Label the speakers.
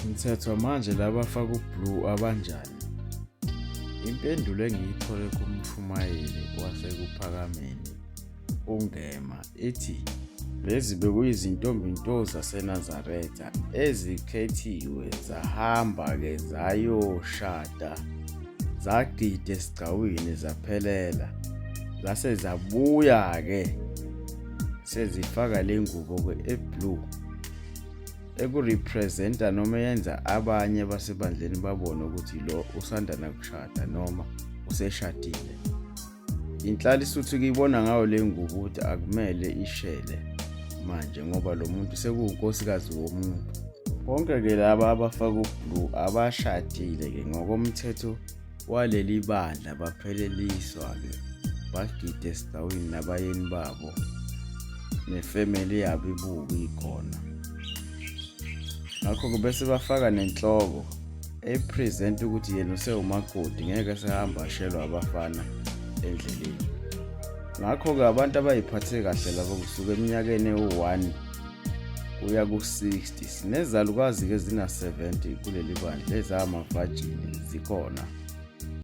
Speaker 1: Ngithethwa manje laba faka ublue abanjani? Impendulo engiyithole kumshumayeli wasekuphakameni ungema ithi lezi bekuyizintombi nto zaseNazaretha ezikhethiwe zahamba-ke zayoshada, zagida esigcawini zaphelela, zase zabuya-ke sezifaka le ngubo-ke eblue ekurepresenta noma yenza abanye basebandleni babone ukuthi lo usandana kushada noma useshadile. Inhlali isuthi kuyibona ngayo le ngubo ukuthi akumele ishele manje ngoba lo muntu sekuwunkosikazi womuntu. Bonke-ke laba abafaka ublue abashadile-ke ngokomthetho waleli bandla bapheleliswa-ke bagida esigcawini nabayeni babo nefemeli yabo ibuka ikhona. Ngakho-ke bese bafaka nenhloko epresenta ukuthi yena usewumakoti, ngeke sehamba ashelwa abafana endleleni. Ngakho-ke abantu abayiphathe kahle labo kusuka eminyakeni ewu-1 kuya ku-60, sinezalukazi-ke zina-70 kuleli bandla ezamavajini zikhona.